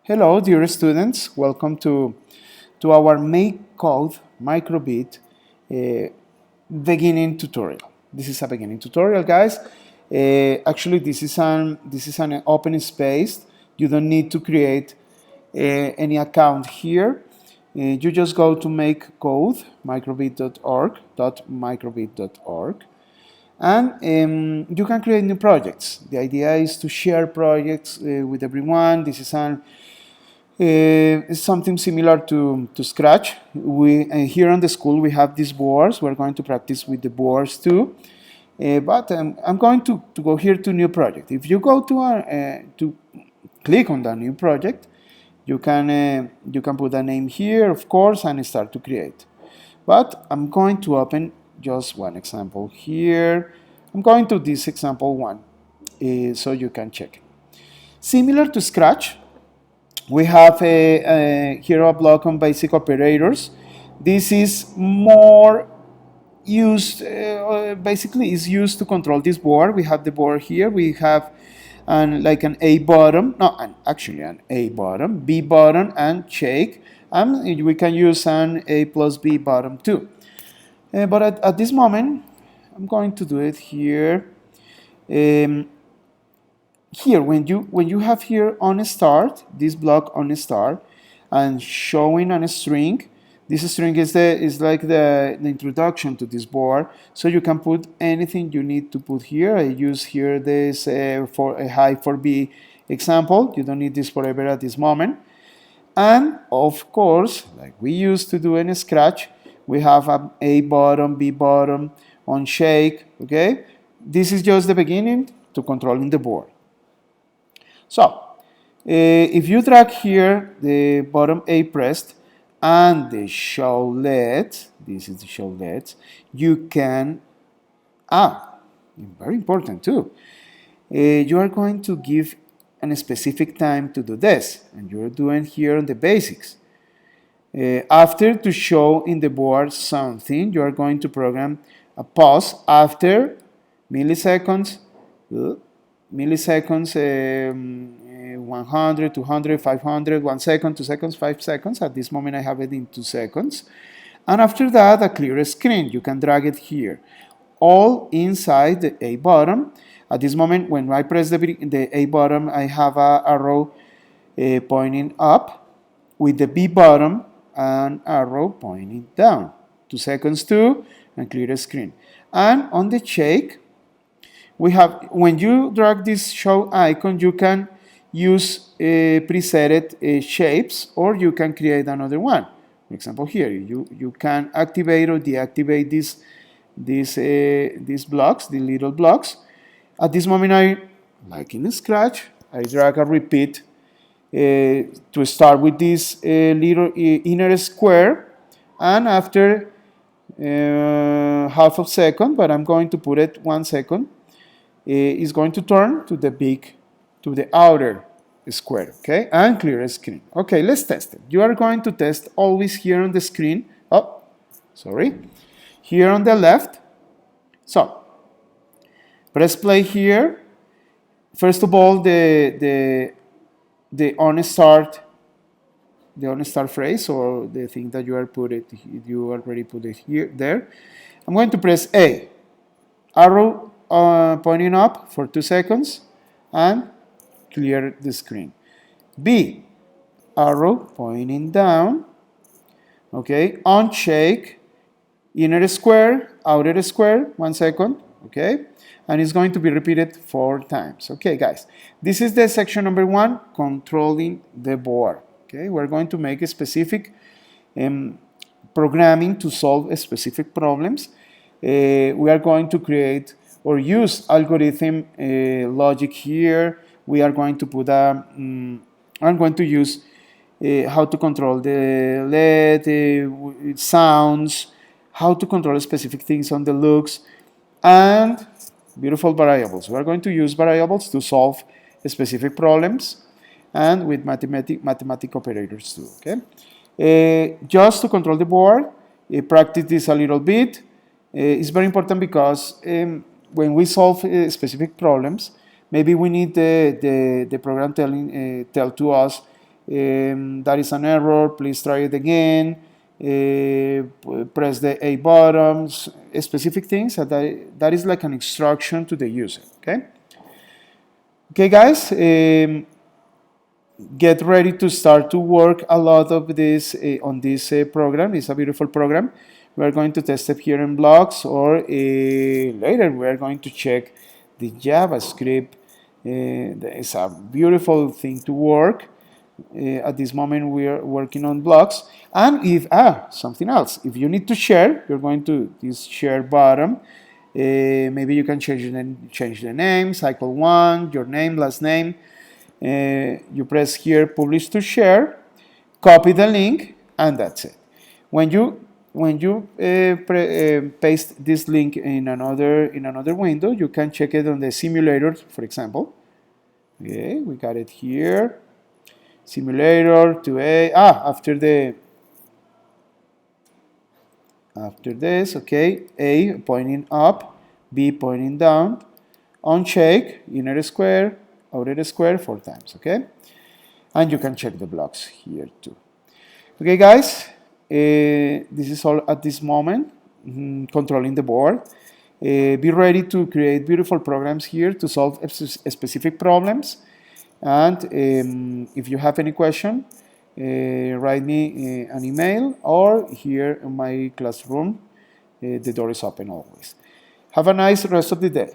Hello, dear students. Welcome to our Makecode microbit uh, beginning tutorial. This is a beginning tutorial, guys. Actually, this is an open space. You don't need to create any account here. You just go to Makecode microbit.org, and you can create new projects. The idea is to share projects with everyone. This is it's something similar to Scratch. Here on the school we have these boards. We're going to practice with the boards too. But I'm going to go here to new project. If you go to click on the new project, you can put a name here, of course, and start to create. But I'm going to open just one example here. I'm going to this example one, so you can check. Similar to Scratch, we have here a block on basic operators. This is more used, basically is used to control this board. We have the board here. We have like an A bottom, no, actually an A bottom, B bottom, and shake. And we can use an A plus B bottom too. But at this moment, I'm going to do it here. Here, when you have here on start, this block on start, and showing on a string, this string is like the introduction to this board, so you can put anything you need to put here. I use here this for a high for B example. You don't need this forever at this moment. And of course, like we used to do in Scratch, we have A bottom, B bottom on shake. Okay, this is just the beginning to controlling the board. So, if you drag here the bottom A pressed and the show LED, this is the show LED, you can, very important too, you are going to give a specific time to do this, and you're doing here on the basics. After to show in the board something, you are going to program a pause after milliseconds, 100, 200, 500, 1 second, 2 seconds, 5 seconds. At this moment I have it in 2 seconds. And after that, a clear screen. You can drag it here. All inside the A bottom. At this moment, when I press the A bottom, I have an arrow pointing up, with the B bottom an arrow pointing down. 2 seconds too, and clear screen. And on the shake, we have, when you drag this show icon, you can use preset shapes, or you can create another one. For example, here you can activate or deactivate these blocks, the little blocks. At this moment, like in Scratch, I drag a repeat to start with this little inner square, and after half a second, but I'm going to put it 1 second, is going to turn to the outer square, okay, and clear a screen. Okay, let's test it. You are going to test always here on the screen. Oh, sorry, here on the left. So press play here. First of all, the on start phrase, or the thing that you already put it here there. I'm going to press A, arrow pointing up for 2 seconds, and clear the screen. B, arrow pointing down, okay, on shake, inner square, outer square, 1 second, okay, and it's going to be repeated 4 times. Okay, guys, this is the section number 1, controlling the board. Okay, we're going to make a specific programming to solve specific problems. We are going to create or use algorithm logic here. We are going to put I'm going to use how to control the LED, sounds, how to control specific things on the looks, and beautiful variables. We are going to use variables to solve specific problems, and with mathematic operators too. Okay, just to control the board, practice this a little bit. It's very important because when we solve specific problems, maybe we need the program tell to us That is an error, please try it again, press the A buttons, specific things. That is like an instruction to the user, okay? Okay, guys, get ready to start to work a lot of this on this program. It's a beautiful program. We are going to test it here in blocks, or later we are going to check the JavaScript. It's a beautiful thing to work. At this moment we are working on blocks. And if something else, if you need to share, you're going to this share button. Maybe you can change the name, cycle 1, your name, last name. You press here publish to share, copy the link, and that's it. When you paste this link in another window, you can check it on the simulator, for example. Okay, we got it here. Simulator to after this, okay, A pointing up, B pointing down, uncheck, inner square, outer square 4 times, okay? And you can check the blocks here too. Okay, guys, this is all at this moment, controlling the board. Be ready to create beautiful programs here to solve specific problems. And if you have any question, write me an email, or here in my classroom. The door is open always. Have a nice rest of the day.